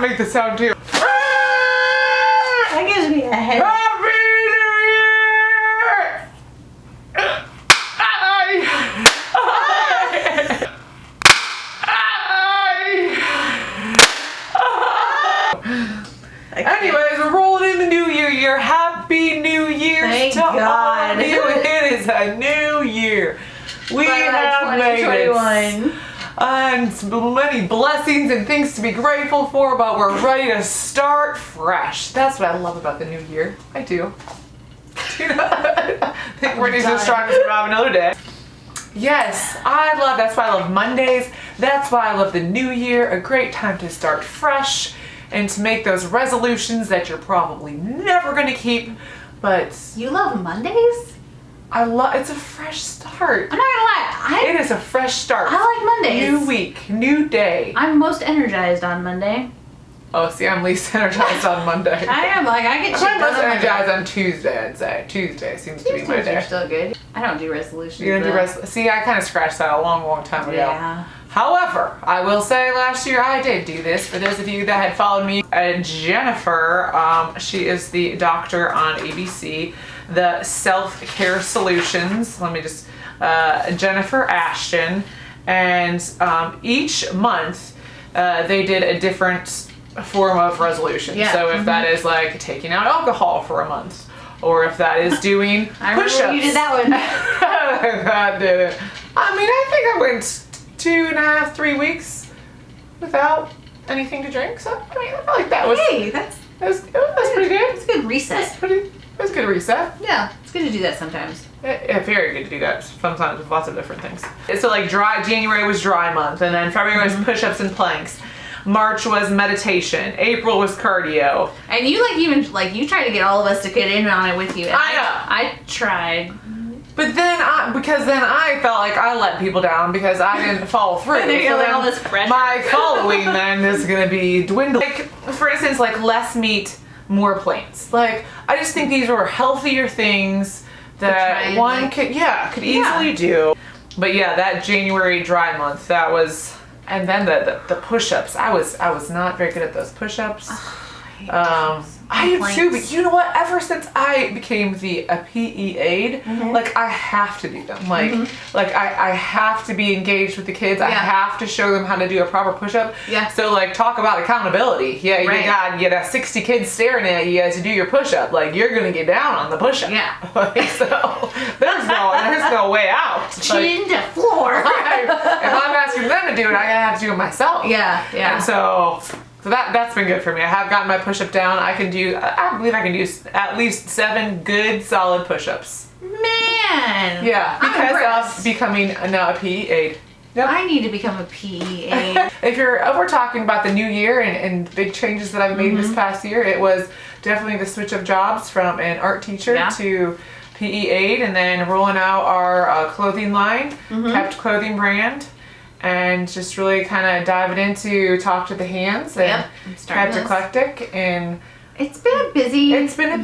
to make the sound too. That gives me a headache. Happy New Year! Anyways, we're rolling in the new year. Happy New Year Thank to all God. of you. It is a new year. We have made it. And many blessings and things to be grateful for, but we're ready to start fresh. That's what I love about the new year. I do. I think Brittany's just trying to survive another day. Yes, that's why I love Mondays. That's why I love the new year. A great time to start fresh and to make those resolutions that you're probably never going to keep. But you love Mondays? It's a fresh start. I'm not gonna lie. It is a fresh start. I like Mondays. New week, new day. I'm most energized on Monday. Oh, see, I'm least energized on Monday. I am I get shit I'm done most on energized on Tuesday, I'd say. Tuesday seems to be my Tuesdays day. are still good. I don't do resolutions. You don't do resolutions? See, I kind of scratched that a long time ago. Yeah. However, I will say last year I did do this. For those of you that had followed me, Jennifer, she is the doctor on ABC, the self-care solutions. Let me just, Jennifer Ashton. And each month they did a different form of resolution. Yeah. So if that is like taking out alcohol for a month, or if that is doing push-ups. I remember you did that one. That did it. I mean, I think I went 2.5, 3 weeks without anything to drink. So I mean, I feel like that was. Hey, that was pretty good. It's a good reset. It was a good reset. Yeah, it's good to do that sometimes. Yeah, very good to do that sometimes with lots of different things. So like January was dry month, and then February was push-ups and planks. March was meditation. April was cardio. And you you tried to get all of us to get in on it with you. And I know. I tried. But then I felt like I let people down because I didn't follow through. They So like then all this pressure. my following then is gonna be dwindling. Like, for instance, like less meat, more plains. Like, I just think these were healthier things that one could easily do. But yeah, that January dry month, that was, and then the push-ups. I was not very good at those push-ups. I do too, but you know what? Ever since I became a PE aide, like I have to do them. Like I have to be engaged with the kids. I have to show them how to do a proper push-up. Yeah. So like talk about accountability. Yeah, right. You got 60 kids staring at you as you do your push-up. Like you're gonna get down on the push-up. Yeah. Like, so there's no way out. Chin to floor. If I'm asking them to do it, I gotta have to do it myself. Yeah. And so that's been good for me. I have gotten my push-up down. I believe I can do at least 7 good solid push-ups. Man. Yeah, because of becoming now a PE aide. Yep. I need to become a PE aide. If we're talking about the new year and big changes that I've made this past year, it was definitely the switch of jobs from an art teacher to PE aide, and then rolling out our clothing line, Kept Clothing brand. And just really kind of diving into Talk to the Hands and Kept Eclectic. And it's been a busy year. It's been a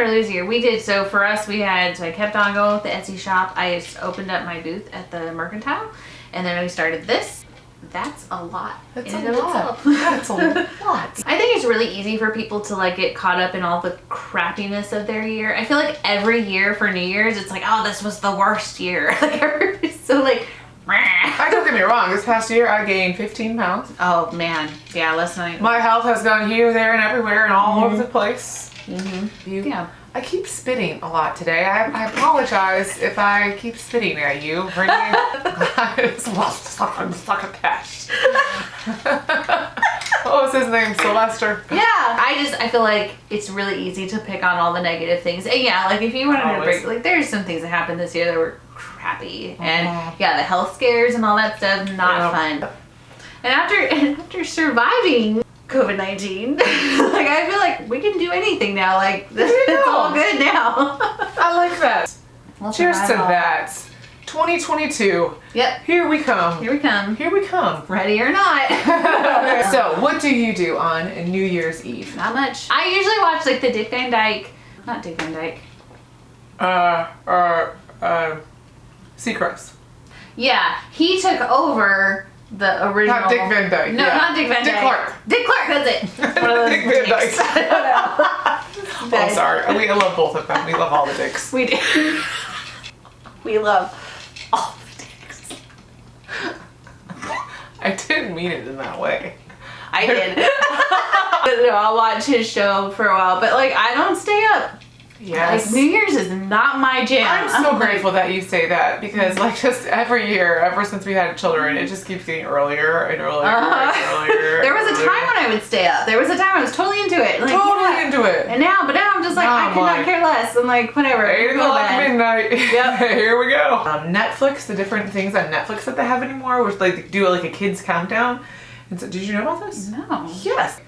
really busy year. We did, so for us, I kept on going with the Etsy shop. I just opened up my booth at the Mercantile, and then we started this. That's a lot. That's a lot. That's a lot. I think it's really easy for people to like get caught up in all the crappiness of their year. I feel like every year for New Year's, it's like, oh, this was the worst year. Like everybody's so like, don't get me wrong, this past year I gained 15 pounds. Oh man, yeah, last night. My health has gone here, there, and everywhere, and all over the place. Yeah. I keep spitting a lot today. I apologize if I keep spitting at you. It's like a cat. What was his name? Sylvester? Yeah. I feel like it's really easy to pick on all the negative things. And yeah, like if you wanted to break, like there's some things that happened this year that were crappy. And yeah, the health scares and all that stuff, not fun. And after surviving COVID-19, like I feel like we can do anything now. Like it's all good now. I like that. Cheers to that. 2022. Yep. Here we come. Here we come. Here we come. Ready or not. So, what do you do on New Year's Eve? Not much. I usually watch like the Dick Van Dyke. Not Dick Van Dyke. Seacrest. Yeah, he took over The original. Not Dick Van Dyke. No, yeah. not Dick Van Dyke. Dick Clark. Dick Clark, that's it. One of those Dick Van dicks. Dyke. I don't know. Oh, sorry. We love both of them. We love all the dicks. We do. We love all the dicks. I didn't mean it in that way. I did. But no, I'll watch his show for a while, but like I don't stay up. Yes. Like New Year's is not my jam. I'm so grateful that you say that because like just every year, ever since we had children, it just keeps getting earlier and earlier and earlier. There was a time when I would stay up. There was a time I was totally into it. Like, Totally into it. And now I'm just like, I could not care less. I'm like, whatever. 8 o'clock midnight. Yep. Here we go. Netflix, the different things on Netflix that they have anymore, which like do like a kids countdown. And so, did you know about this? No. Yes.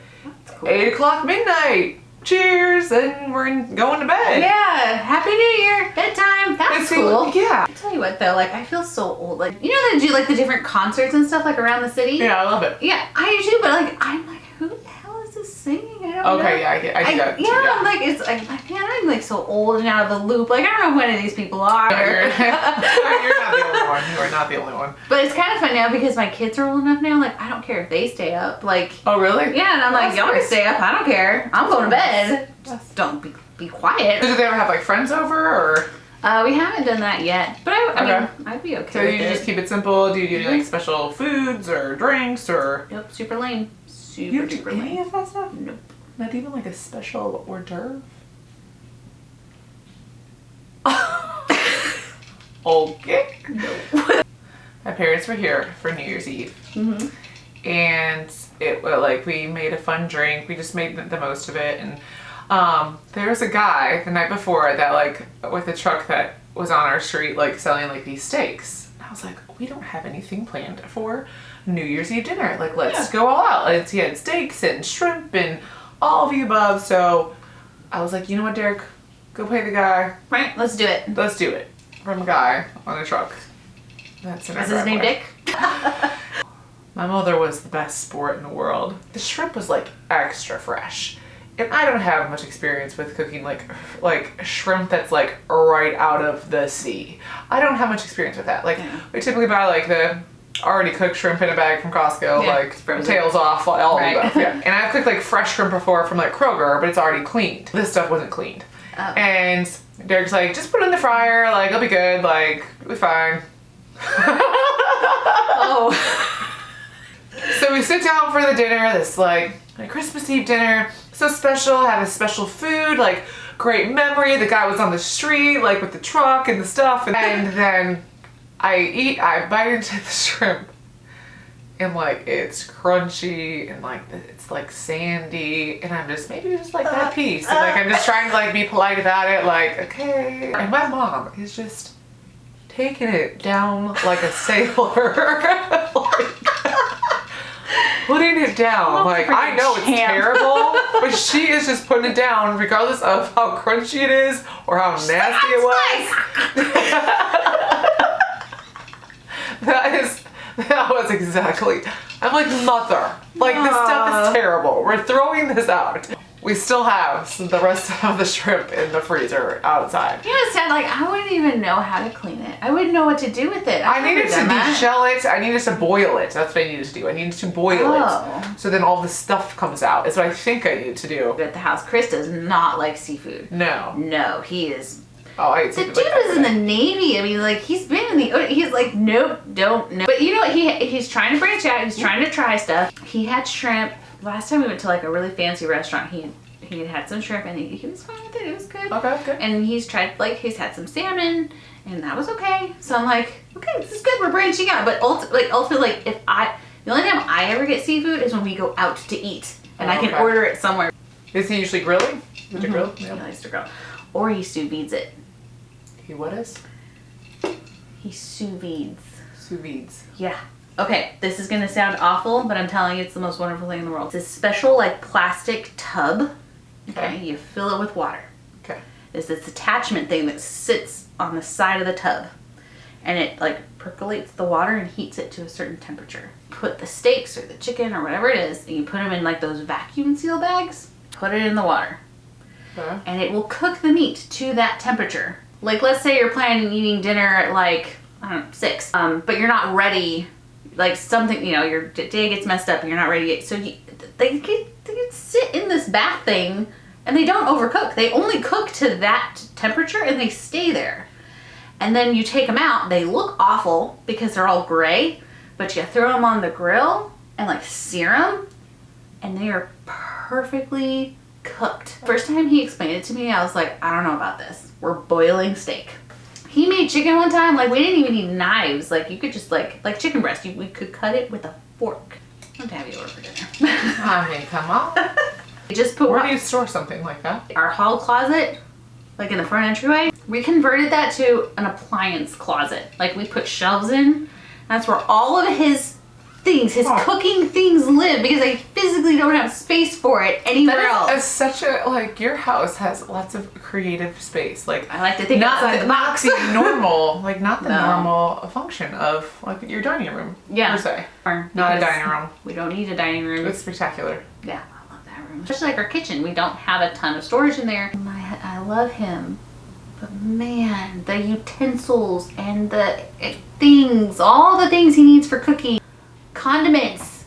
That's cool. 8 o'clock midnight. Cheers, and we're going to bed. Yeah. Happy New Year. Bedtime. That's cool. Yeah. I tell you what though, like I feel so old. Like you know they do like the different concerts and stuff like around the city. Yeah, I love it. Yeah, I do too. But like I'm like, who the hell is this singing? I don't know. Okay, yeah, I do that too, Yeah, yeah. I'm like, it's like, man, I'm like so old and out of the loop. Like I don't know who any of these people are. No, you're not the only one. You are not the only one. But it's kind of fun now because my kids are old enough now. Like I don't care if they stay up. Like Oh, really? yeah, and I'm like, That's y'all can nice. stay up. I don't care. I'm going to bed. Just don't be quiet. So do they ever have like friends over or? We haven't done that yet, but I mean, I'd be okay. So with you it. just keep it simple? Do you do like special foods or drinks or? Nope, super lame. You don't Super do any lame. of that stuff? Nope. Not even like a special hors d'oeuvre? Okay. Nope. My parents were here for New Year's Eve. Mhm. And it like we made a fun drink. We just made the most of it. And there was a guy the night before that like with a truck that was on our street like selling like these steaks. And I was like, we don't have anything planned for New Year's Eve dinner. Like let's go all out. And he had steaks and shrimp and all of the above. So I was like, you know what, Derek, go pay the guy. Right, let's do it. Let's do it. From a guy on a truck. That's in our Is his name driveway. Dick? My mother was the best sport in the world. The shrimp was like extra fresh. And I don't have much experience with cooking like shrimp that's like right out of the sea. I don't have much experience with that. Like we typically buy like the already cooked shrimp in a bag from Costco, Yeah, like frozen. tails off, all Right. of that. Yeah. And I've cooked like fresh shrimp before from like Kroger, but it's already cleaned. This stuff wasn't cleaned. Oh. And Derek's like, just put it in the fryer, like it'll be good, like it'll be fine. Oh. So we sit down for the dinner, this like Christmas Eve dinner, so special, have a special food, like great memory. The guy was on the street, like with the truck and the stuff. And then I bite into the shrimp and like it's crunchy and like it's like sandy and I'm just maybe just like that piece. And like I'm just trying to like be polite about it, like, okay. And my mom is just taking it down like a sailor. Like, putting it down. Like, I know it's terrible, but she is just putting it down regardless of how crunchy it is or how nasty it was. That was exactly. I'm like, mother, like this stuff is terrible. We're throwing this out. We still have the rest of the shrimp in the freezer outside. You know, sad. Like I wouldn't even know how to clean it. I wouldn't know what to do with it. I needed to deshell it. I needed to boil it. That's what I needed to do. I needed to boil it. So then all the stuff comes out. That's what I think I need to do. At the house, Chris does not like seafood. No. No, he is. Oh, I ate The seafood. dude like was in the Navy. I mean, like he's been in the. He's like, nope, don't, no. But you know what? He's trying to branch out. He's trying to try stuff. He had shrimp. Last time we went to like a really fancy restaurant, he had some shrimp and he was fine with it. It was good. Okay, good. And he's had some salmon and that was okay. So I'm like, okay, this is good. We're branching out. But ultimately, like the only time I ever get seafood is when we go out to eat and I can order it somewhere. Is he usually grilling? Would you grill? He likes to grill. Or he sous vides it. He what is? He sous vides. Sous vides. Yeah. Okay, this is gonna sound awful, but I'm telling you, it's the most wonderful thing in the world. It's a special like plastic tub. Okay, you fill it with water. Okay. There's this attachment thing that sits on the side of the tub, and it like percolates the water and heats it to a certain temperature. Put the steaks or the chicken or whatever it is, and you put them in like those vacuum seal bags. Put it in the water, and it will cook the meat to that temperature. Like let's say you're planning on eating dinner at like I don't know 6, but you're not ready like something, you know, your day gets messed up and you're not ready yet. So they can sit in this bath thing and they don't overcook. They only cook to that temperature and they stay there. And then you take them out, they look awful because they're all gray, but you throw them on the grill and like sear them and they are perfectly cooked. First time he explained it to me, I was like, I don't know about this. We're boiling steak. He made chicken one time, like we didn't even need knives. Like you could just like chicken breast, we could cut it with a fork. I'll have you over for dinner. I mean, come on. Just put Where do you store something like that? Our hall closet, like in the front entryway, we converted that to an appliance closet. Like we put shelves in. That's where all of his things, his cooking things live because I physically don't have space for it anywhere else. It's such a, like, your house has lots of creative space. Like, I like to think outside the box. Not the normal, like, not the normal function of, like, your dining room, per se. Not a dining room. We don't need a dining room. It's spectacular. Yeah, I love that room. Especially like our kitchen. We don't have a ton of storage in there. I love him. But man, the utensils and the things, all the things he needs for cooking. Condiments.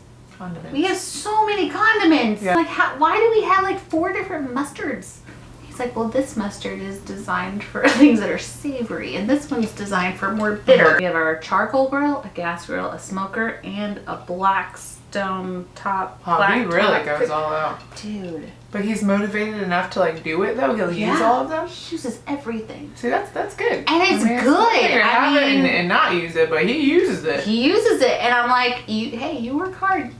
We have so many condiments. Yeah. Like, why do we have like 4 different mustards? He's like, well, this mustard is designed for things that are savory, and this one's designed for more bitter. We have our charcoal grill, a gas grill, a smoker, and a black stone top. Oh, he really goes all out. Dude. But he's motivated enough to like do it though. He'll use all of them. He uses everything. See, that's good. And it's good. I mean, and not use it, but he uses it. He uses it, and I'm like, hey, you work hard.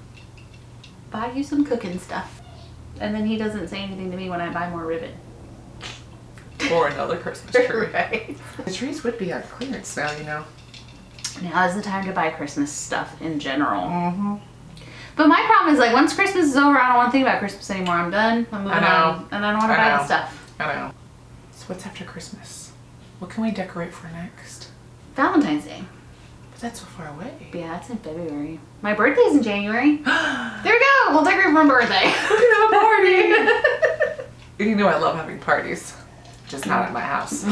Buy you some cooking stuff. And then he doesn't say anything to me when I buy more ribbon. Or another Christmas tree. Right. The trees would be on clearance now, you know. Now is the time to buy Christmas stuff in general. Mm-hmm. But my problem is, like, once Christmas is over, I don't want to think about Christmas anymore. I'm done. I'm moving on. And I don't want to buy the stuff. I know. So what's after Christmas? What can we decorate for next? Valentine's Day. But that's so far away. Yeah, it's in February. My birthday's in January. There we go. We'll decorate for my birthday. We can have a party. You know I love having parties. Just not at my house.